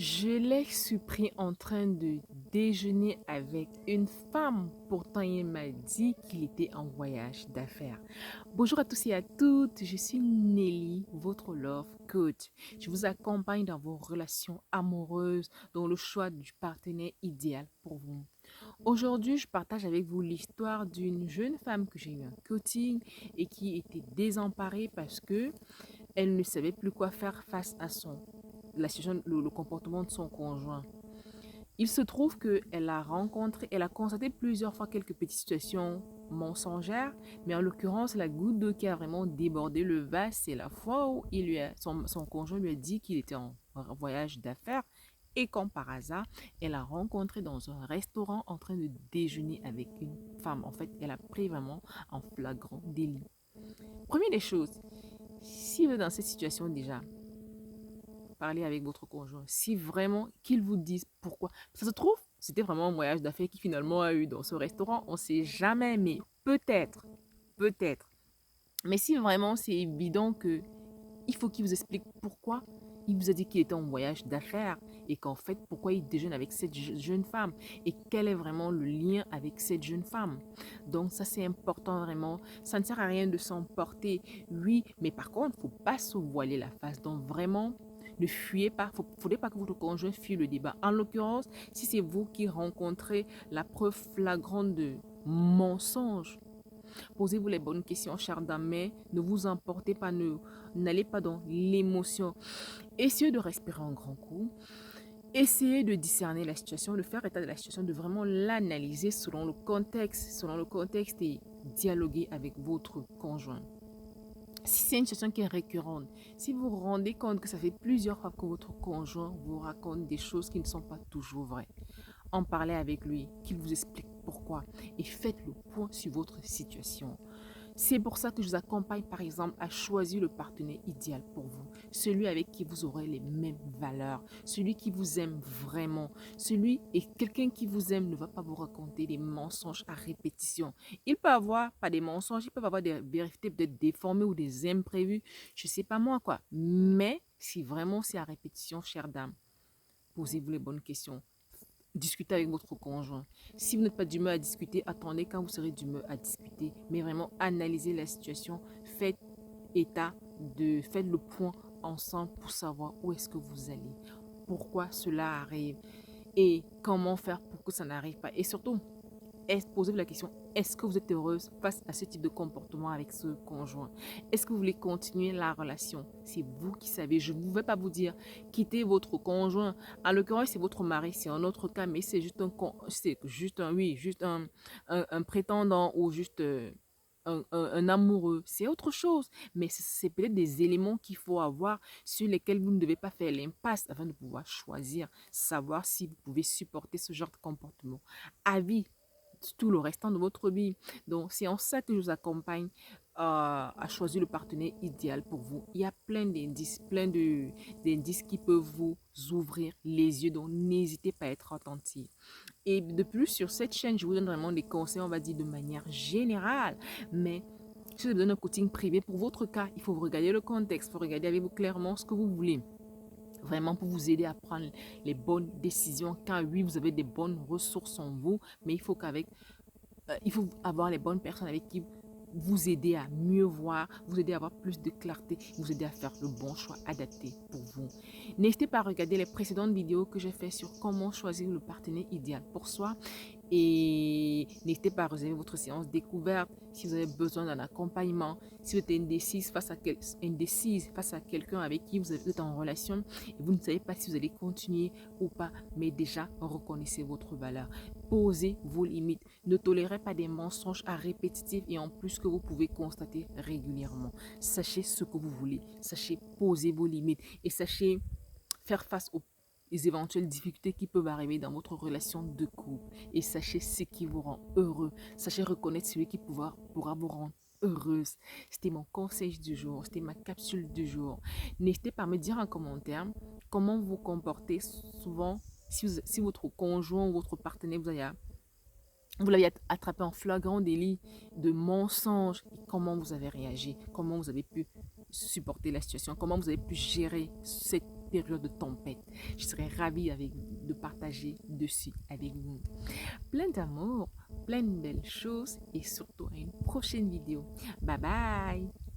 Je l'ai surpris en train de déjeuner avec une femme. Pourtant, il m'a dit qu'il était en voyage d'affaires. Bonjour à tous et à toutes, je suis Nelly, votre love coach. Je vous accompagne dans vos relations amoureuses, dans le choix du partenaire idéal pour vous. Aujourd'hui, je partage avec vous l'histoire d'une jeune femme que j'ai eu en coaching et qui était désemparée parce que elle ne savait plus quoi faire face à la situation, le comportement de son conjoint. Il se trouve elle a constaté plusieurs fois quelques petites situations mensongères, mais en l'occurrence, la goutte d'eau qui a vraiment débordé le vase, c'est la fois où son conjoint lui a dit qu'il était en voyage d'affaires et comme par hasard, elle a rencontré dans un restaurant en train de déjeuner avec une femme. En fait, elle a pris vraiment en flagrant délit. Première des choses, si vous êtes dans cette situation déjà, parler avec votre conjoint. Si vraiment qu'ils vous disent pourquoi. Ça se trouve, c'était vraiment un voyage d'affaires qui finalement a eu dans ce restaurant. On ne sait jamais, mais peut-être, peut-être. Mais si vraiment c'est évident que il faut qu'il vous explique pourquoi il vous a dit qu'il était en voyage d'affaires et qu'en fait, pourquoi il déjeune avec cette jeune femme et quel est vraiment le lien avec cette jeune femme. Donc ça, c'est important vraiment. Ça ne sert à rien de s'emporter, oui, mais par contre, il ne faut pas se voiler la face. Donc vraiment, ne fuyez pas. Il ne faudrait pas que votre conjoint fuit le débat. En l'occurrence, si c'est vous qui rencontrez la preuve flagrante de mensonge, posez-vous les bonnes questions, chère dame, mais ne vous emportez pas, n'allez pas dans l'émotion. Essayez de respirer un grand coup. Essayez de discerner la situation, de faire état de la situation, de vraiment l'analyser selon le contexte et dialoguer avec votre conjoint. Si c'est une situation qui est récurrente, si vous vous rendez compte que ça fait plusieurs fois que votre conjoint vous raconte des choses qui ne sont pas toujours vraies, en parlez avec lui, qu'il vous explique pourquoi et faites le point sur votre situation. C'est pour ça que je vous accompagne par exemple à choisir le partenaire idéal pour vous. Celui avec qui vous aurez les mêmes valeurs, celui qui vous aime vraiment. Celui et quelqu'un qui vous aime ne va pas vous raconter des mensonges à répétition. Il peut avoir, pas des mensonges, il peut avoir des vérités peut-être déformées ou des imprévus, je sais pas moi quoi. Mais si vraiment c'est à répétition, chère dame, posez-vous les bonnes questions. Discutez avec votre conjoint. Si vous n'êtes pas d'humeur à discuter, attendez quand vous serez d'humeur à discuter. Mais vraiment, analysez la situation. Faites le point ensemble pour savoir où est-ce que vous allez. Pourquoi cela arrive et comment faire pour que ça n'arrive pas. Et surtout, posez-vous la question, est-ce que vous êtes heureuse face à ce type de comportement avec ce conjoint? Est-ce que vous voulez continuer la relation? C'est vous qui savez. Je ne vais pas vous dire quittez votre conjoint. En l'occurrence, c'est votre mari, c'est un autre cas, mais c'est juste un prétendant ou juste un amoureux. C'est autre chose. Mais c'est peut-être des éléments qu'il faut avoir sur lesquels vous ne devez pas faire l'impasse afin de pouvoir choisir, savoir si vous pouvez supporter ce genre de comportement. Avis tout le restant de votre vie. Donc, c'est en ça que je vous accompagne à choisir le partenaire idéal pour vous. Il y a d'indices qui peuvent vous ouvrir les yeux. Donc, n'hésitez pas à être attentif. Et de plus, sur cette chaîne, je vous donne vraiment des conseils, on va dire, de manière générale. Mais si je vous donne un coaching privé, pour votre cas, il faut regarder le contexte, il faut regarder avec vous clairement ce que vous voulez. Vraiment pour vous aider à prendre les bonnes décisions. Car oui, vous avez des bonnes ressources en vous, mais il faut avoir les bonnes personnes avec qui vous aider à mieux voir, vous aider à avoir plus de clarté, vous aider à faire le bon choix adapté pour vous. N'hésitez pas à regarder les précédentes vidéos que j'ai fait sur comment choisir le partenaire idéal pour soi. Et n'hésitez pas à réserver votre séance découverte si vous avez besoin d'un accompagnement, si vous êtes indécise face à quelqu'un avec qui vous êtes en relation et vous ne savez pas si vous allez continuer ou pas, mais déjà reconnaissez votre valeur. Posez vos limites. Ne tolérez pas des mensonges à répétitifs et en plus que vous pouvez constater régulièrement. Sachez ce que vous voulez. Sachez poser vos limites et sachez faire face aux éventuelles difficultés qui peuvent arriver dans votre relation de couple. Et sachez ce qui vous rend heureux. Sachez reconnaître celui qui pourra vous rendre heureuse. C'était mon conseil du jour. C'était ma capsule du jour. N'hésitez pas à me dire en commentaire comment vous vous comportez souvent si votre conjoint ou votre partenaire vous l'avez attrapé en flagrant délit de mensonge. Comment vous avez réagi? Comment vous avez pu supporter la situation? Comment vous avez pu gérer cette période de tempête. Je serais ravie de partager dessus avec vous. Plein d'amour, plein de belles choses et surtout à une prochaine vidéo. Bye bye!